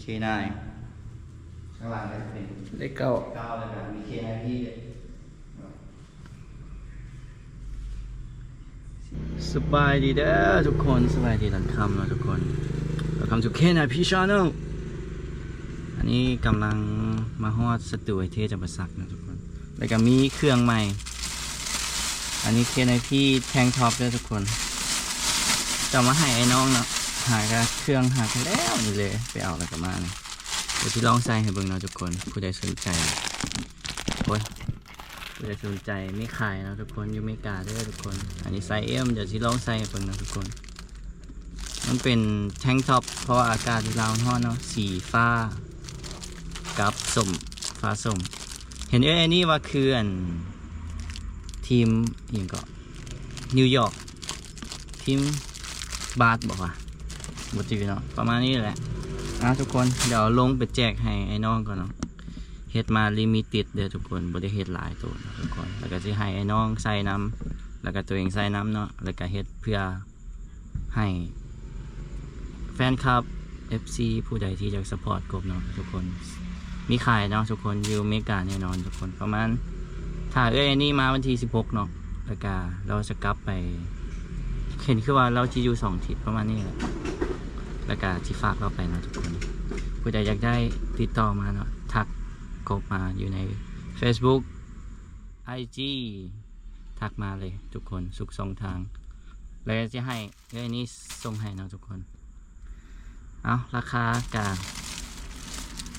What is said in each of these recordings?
K9 ข้างหลังก็จะเป็นเลขเก้าแล้วก็มี K9 พี่สบายดีเด้อทุกคนสบายดีหลังค่ำนะทุกคนWelcome to K9 P Channel อันนี้กำลังมาฮอดสตูไอเทจำปาสักนะทุกคนแล้วก็มีเครื่องใหม่อันนี้ K9 Pแทงท็อปด้วยทุกคนจะมาให้ไอ้น้องเนาะหากเครื่องหากันแล้วนี่เลยไปเอาอะไรกันมาเนี่ยเดี๋ยวที่ลองใส่ให้เบิ่งเนาะทุกคนผู้ใดสนใจโอ้ยผู้ใดสนใจไม่ขายนะทุกคนอยู่อเมริกาด้วยทุกคนอันนี้ไซส์ M เดี๋ยวที่ลองใส่ให้เบิ่งนะทุกคนมันเป็นแทงท็อปเพราะว่าอากาศที่เราร้อนเนาะสีฟ้ากับส้มฟ้าส้มเห็นอันนี้ว่าคืออันทีมอย่างก็นิวยอร์กทีมบาสบอกว่าบทจีเนาะประมาณนี้แหละทุกคนเดี๋ยวลงไปแจกให้ไอ้น้องก่อนเนาะเฮ็ดมาลิมิเต็ดเด้อทุกคนบ่ได้เฮ็ดหลายตัวนะทุกคนแล้วก็สิให้ไอ้น้องใส่น้ำแล้วก็ตัวเองใส่น้ำเนาะแล้วก็เฮ็ดเพื่อให้แฟนคลับ FC ผู้ใดที่จะสปอร์ตกบเนาะทุกคนมีขายเนาะทุกคนอยู่อเมริกาแน่นอนทุกคนประมาณถ้าอันนี้มาวันที่16เนาะแล้วก็เราจะกลับไปเห็นคือว่าเราจะอยู่2 ทิศประมาณนี้แหละแล้วก็ที่ฝากเราไปนะทุกคนผู้ใดอยากได้ติดต่อมาเนาะทักกบมาอยู่ใน Facebook IG ทักมาเลยทุกคนสุกส่งทางแล้วจะให้เรื่องนี้ส่งให้เนาะทุกคนเอาราคากา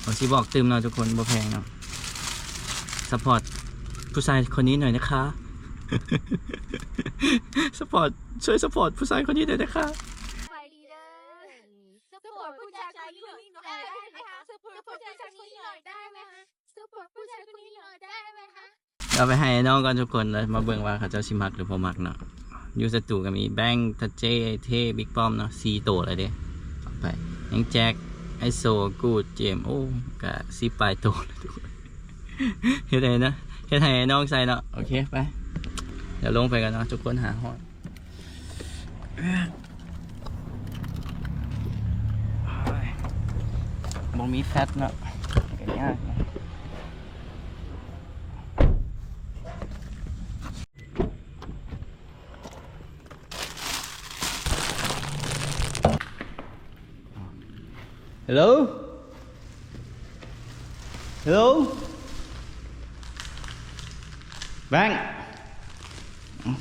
ผมสิบอกตืมเนาะทุกคนบ่แพงเนาะซัพพอร์ตผู้ชายคนนี้หน่อยนะคะซัพพอร์ตช่วยซัพพอร์ตผู้ชายคนนี้หน่อยนะคะไปดีเด้อซัพพอร์ตผู้ชายคนนี้หน่อยได้ไหมคะซัพพอร์ตผู้ชายคนนี้หน่อยได้ไหมคะซัพพอร์ตผู้ชายคนนี้หน่อยได้ไหมคะเราไปให้น้องกันทุกคนเลยมาเบิ่งว่าเขาเจ้าชิมักหรือพอมักเนาะอยู่สตูก็มีแบงค์ทัชเจเทบิ๊กป้อมเนาะ4 ตัวเลยเด้ต่อไปยังแจ็คไอโซกูดเจมโอ้กะ10 ปลายตัวเลยทุกคนเฮ็ดให้นะเฮ็ดให้น้องใส่เนาะโอเคไปเดี๋ยวลงไปกันเนาะทุกคนหาฮอดบ่มีแฟตเนาะก็ยากนะHello Hello Bang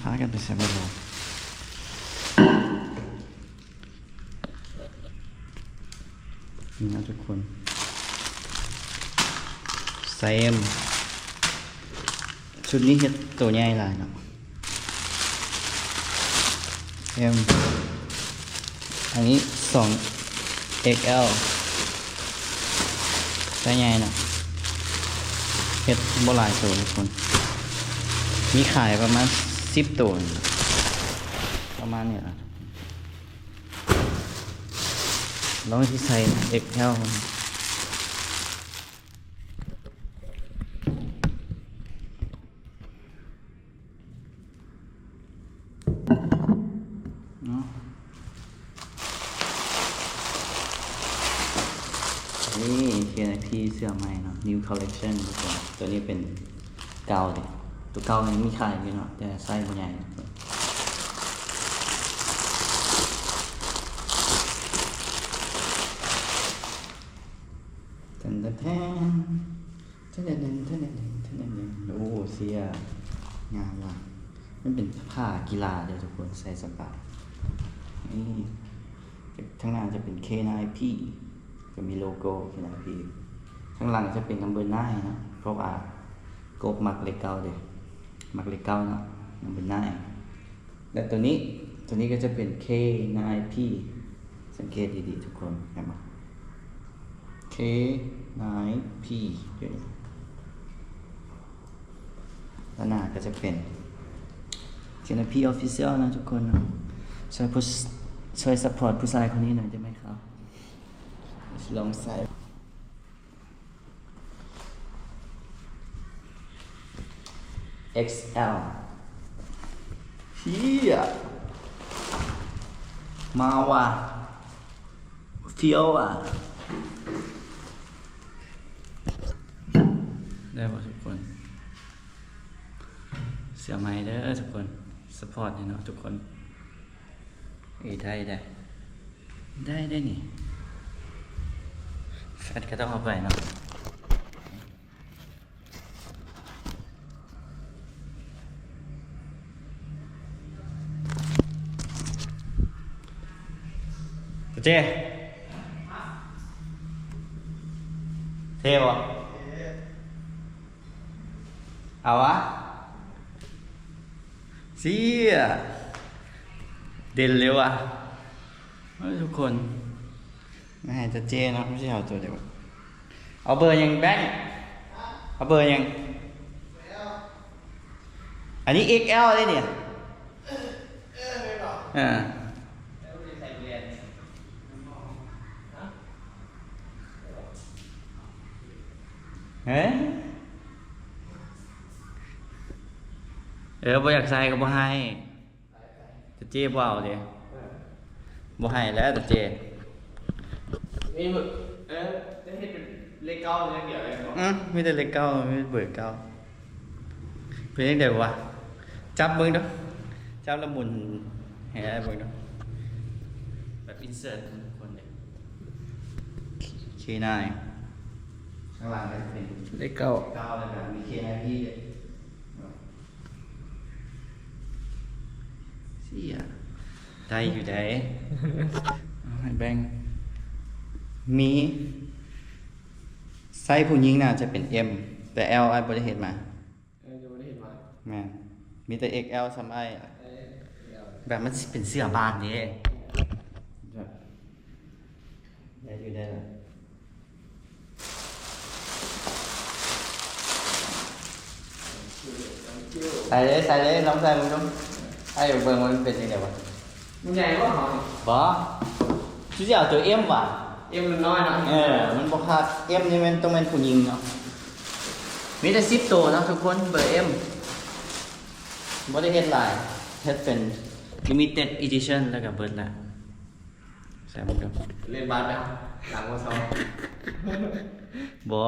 พากันไปใส่บอลนี่นะทุกคนใส่เอ็มชุดนี้เห็ดตัวใหญ่หลายเนาะเอ็มอันนี้2XL ใส่ใหญ่เนาะเห็ดบ่หลายตัวทุกคนมีขายประมาณ10 ตัวประมาณนี้แหละลองที่ใส่ XL นี่KNP เสื้อใหม่เนาะ New Collection ทุกคนตัวนี้เป็นเก่าเลยตัวเก่ายังมีขายอยู่เนาะแต่ไซส์บ่ใหญ่ทันทันโอ้เสียงามว่ะมันเป็นผ้ากีฬาเดี๋ยวทุกคนใส่สบายนี่ข้างหน้าจะเป็น K9P จะมีโลโก้ K9P ข้างหลังจะเป็นnumber 9นะเพราะว่ากบมักเลข 9เด้มักเลข 9เนาะnumber 9และตัวนี้ก็จะเป็น K9P สังเกตดีๆทุกคนเห็นไหม K9P อยู่นี่ด้านหน้าก็จะเป็น K9P Official นะทุกคนช่วยซัพพอร์ตผู้ชายคนนี้หน่อยได้ไหมครับลองใส่ XL เฮียมาว่ะเฟี้ยวอ่ะ ได้ป่ะทุกคนเสียไม้เด้อทุกคนสปอร์ตให้เนาะทุกคนได้นี่แฟตก็ต้องเอาไปเนาะเจ๊เท่บ่เอาวะเสียเด่นเร็วอ่ะเฮ้ยทุกคนไม่ให้จะเจ๊นะไม่ใช่เอาตัวเดียวเอาเบอร์ยังแบงค์เอาเบอร์ยังอันนี้ XL เลยเนี่ยเฮ้ยบ่อยากใส่ก็บ่ให้แต่เจ๊บ่เอาเด้บ่ให้แล้วแต่เจ๊มีมึกได้เห็นเป็นเลขเก้าอย่างเดียวเลยเนาะ มีแต่เลขเก้ามีแต่เบอร์เก้าเป็นยังไงวะจับเบิ่งเด้อจับแล้วหมุนให้ได้เบิ่งเด้อแบบอินเสิร์ตคนเด้K9 ข้างล่างก็จะเป็น เลขเก้า เก้าแล้วก็มี K9 พี่เด้เสียได้อยู่ได้เอาให้แบ่งมีไซส์ผู้หญิงน่าจะเป็น M แต่ L ไอ้บ่ได้เห็นมา ยังไม่ได้เห็นมา แม่นมีแต่ XL ซ้ำไอ้แบบมันสิเป็นเสื้อบานนี่ได้อยู่ได้แล้วใส่เลยลองใส่มึงดูไอ้เดี๋ยวเบิ่งว่ามันเป็นยังไงวะ มันใหญ่กว่าหอย บ่สิเอาตัว M ว่ะ เอ็มมันน้อยหน่อย มันบ่ขาด M นี่มันต้องเป็นผู้หญิงเนาะมีแต่10ตัวเนาะทุกคนเบอร์ M บ่ได้เฮ็ดหลายเฮ็ดเป็น limited edition แล้วก็เบิดละใส่มันดู เล่นบาสไหมหลังมาซ้อม บ่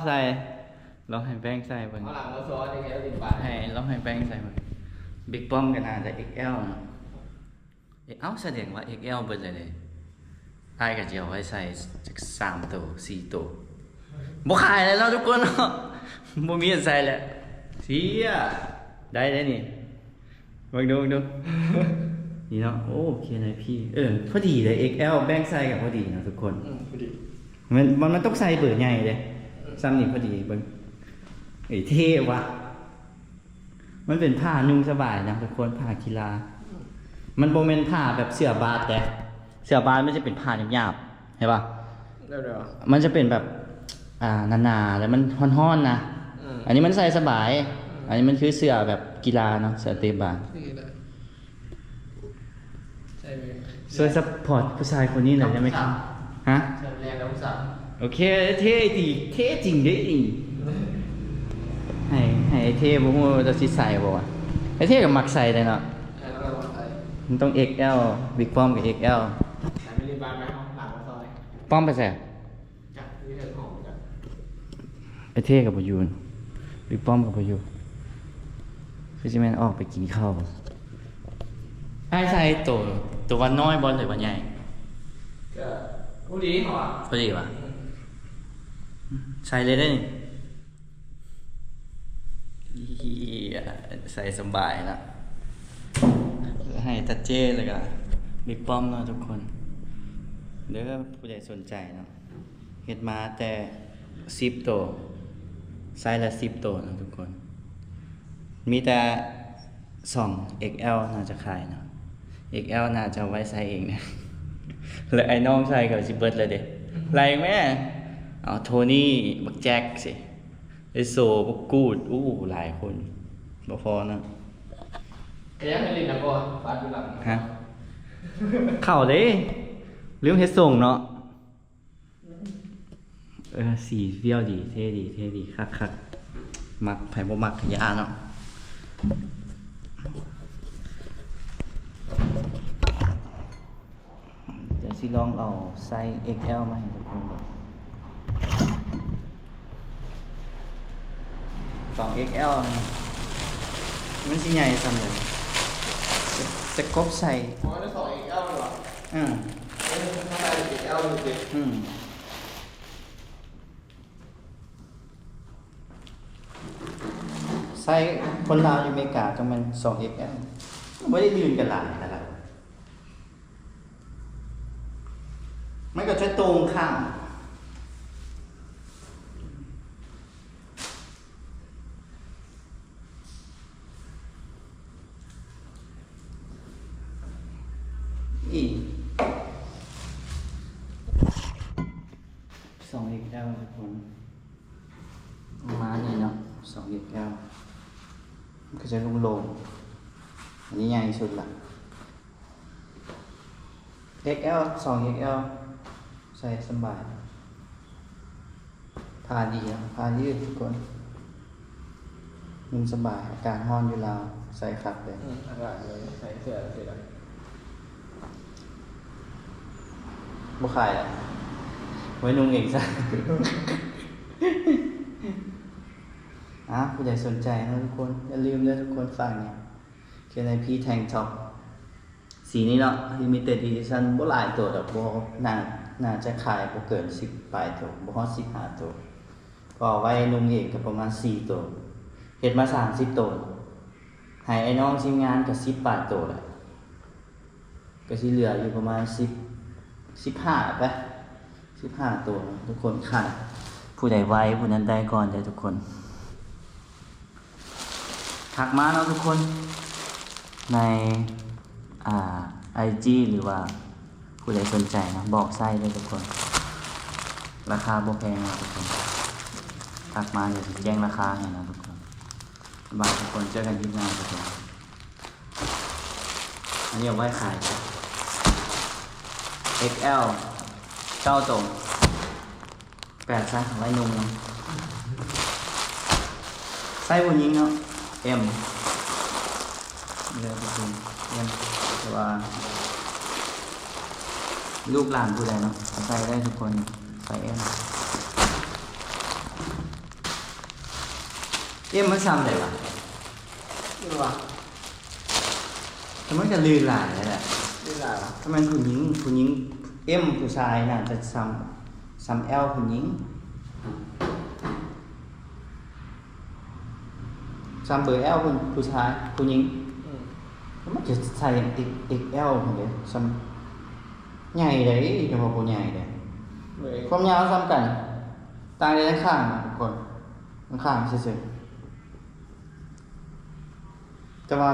ใส่ลองให้แป้งใส่เบิ่ง เอาหลังมาซ้อมยังไงก็เล่นบาส ให้ลองให้แป้งใส่เบิ่งบิ๊กป้อมก็น่าจะ XL เนาะเอ้าแสดงว่า XL เบิดเลยเด้อ้ายก็สิเอาไว้ใส่จัก3ตัว4ตัวบ่ขายแล้วเนาะทุกคนเนาะบ่มีอันใส่แล้วเสียได้นี่เบิ่งดูนี่เนาะโอเคนะพี่พอดีเลย XL แบ่งใส่กับพอดีเนาะทุกคน พอดี มันต้องใส่เบอร์ใหญ่เลยซ้ำนี่พอดีเบิ่งเท่ว่ะมันเป็นผ้านุ่งสบายนะทุกคนผ้ากีฬามันบ่แม่นผ้าแบบเสื้อบาสแต่เสื้อบาสมันจะเป็นผ้าหยาบๆเห็นป่ะ เดี๋ยว มันจะเป็นแบบหนาๆแล้วมันฮ้อนๆนะอันนี้มันใส่สบายอันนี้มันคือเสื้อแบบกีฬาเนาะเสื้อเตะบาส นี่แหละใช่ไหม ช่วยซัพพอร์ตผู้ชายคนนี้หน่อยได้ไหมครับฮะ ใช่แรงแล้วสั่ง โอเคเท่ดีเท่จริงเด้จริงให้ไอ้เท่บ่ฮู้ว่าจะสิใส่บ่วะไอ้เท่ก็มักใส่เลยเนาะ แล้วเราใส่ มันต้อง XL Bigป้อมกับ XL ใส่ไม่เล่นบาสไหมหลังมาซ้อม ป้อมไปใส่ จับนี่เธอหอมจับ ไอ้เท่กับบ่อยู่Bigป้อมกับบ่อยู่คือสิแม่นออกไปกินข้าวบ่ไอ้ใส่ตัววันน้อยบ่หรือวันใหญ่ ก็ผู้ดีเหรอ พอดีป่ะใส่เลยได้นี่เหี้ยใส่สบายนะให้ตัดเจ้เลยก็บิ๊กป้อมเนาะทุกคนเดี๋ยวผู้ใดสนใจเนาะเฮ็ดมาแต่10ตัวไซส์ละ10ตัวเนาะทุกคนมีแต่2 XL น่าจะขายเนาะ XL น่าจะเอาไว้ใส่เองนะแล้วไอ้น้องใส่ก็สิเบิดเลยเด้ไรแม่เอาโทนี่บักแจ็คสิไอโซบักกูดหลายคนบ่พอนะ แกยังไม่เล่นนะก่อนบาสดูหลัง ฮะเข้าเด้ลืมเฮ็ดส่งเนาะสีเฟี้ยวดีเท่ดีคักมักไผบ่มักขยะเนาะเดี๋ยวสิลองเอาไซส์ XL มาให้ทุกคนดู 2XL นี่มันสิใหญ่ซั่นเลยจะกบใส่ อ๋อได้2 XL เลยเหรอ อืม เอ้ยทำไม XL เลยสิ อืมไซส์คนลาวอยู่อเมริกาก็มัน 2XL ไม่ได้ยืนกันหลายนะครับมันก็จะตรงข้างอีก 2XL ทุกคนประมาณนี้เนาะ 2XL มันก็จะลงๆอันนี้ใหญ่สุดละ XL 2XL ใส่สบายผ้าดีนะผ้ายืดทุกคนมันสบายอากาศร้อนอยู่แล้วใส่ขับเลย อากาศเลยใส่เสื้อเสร็จแล้ว บ่ขายแล้วไว้นุ่งเองซะ ผู้ใดสนใจนะทุกคนอย่าลืมเลยทุกคนฝากเนี่ยเขียนในพี่แทงท็อปสีนี้เนาะ limited edition บ่หลายตัวดอกบ่น่าจะขายบ่เกิน10ปลายตัวบ่ฮอด15ตัวก็เอาไว้นุ่งเองก็ประมาณ4ตัวเฮ็ดมา30ตัวให้ไอ้น้องทีมงานก็10ปลายตัวแหละก็สิเหลืออยู่ประมาณ15ไป15ตัวทุกคนค่ะผู้ใดไว้ผู้นั้นได้ก่อนเด้อทุกคนทักมาเนาะทุกคนในIG หรือว่าผู้ใดสนใจนะบอกไส้เลยทุกคนราคาบ่แพงนะทุกคนทักมาเดี๋ยวจะแจ้งราคาให้นะทุกคนบายทุกคนเจอกันที่หน้าทุกคนอันนี้เอาไว้ขาย XL เจ้าตรง8ซะไว้นุ่มเนาะไส้ผู้หญิงเนาะ M เดี๋ยวทุกคน M แต่ว่าลูกหลานผู้ใดเนาะใส่ได้ทุกคนใส่ M มันซ้ำได้ปะ นี่วะ แต่มันก็ลื่นหลายเลยแหละ นี่ได้ปะ ถ้ามันผู้หญิงM ผู้ชายน่าจะซ้ำ L ผู้หญิงซ้ำเบอร์ L ผู้ชายผู้หญิงมันจะใส่ XL เหมือนเดิมซ้ำใหญ่เลยแต่ว่าบ่ใหญ่เลย เว้ย ความยาวซ้ำกันต่างกันข้างทุกคนข้างเฉยๆแต่ว่า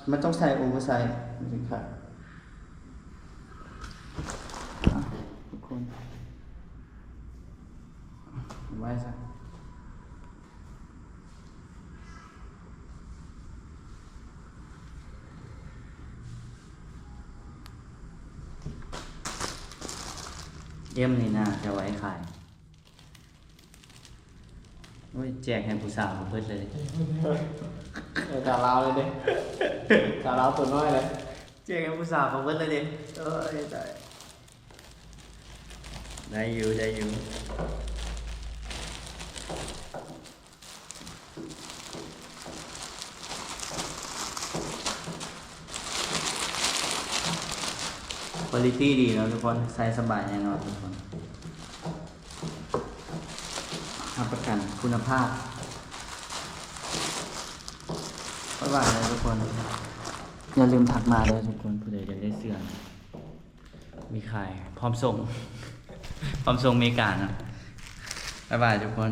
มันต้องใส่โอเวอร์ไซส์มันถึงขาดทุกคนไว้ซะนี่นะจะไว้ขายโอ้ยแจกให้ผู้สาวเพิ่นเลย กาลาวเลยดิกาลาวตัวน้อยเลย แจกให้ผู้สาวเพิ่นเลยดิเอ้ยได้อยู่คุณภาพดีเนาะทุกคนใส่สบายแน่นอนทุกคนรับประกันคุณภาพบ๊ายบายเลยทุกคนอย่าลืมทักมาเลยทุกคนผู้ใดอยากได้เสื้อมีขายพร้อมส่ง พร้อมส่งอเมริกานะบ๊ายบายทุกคน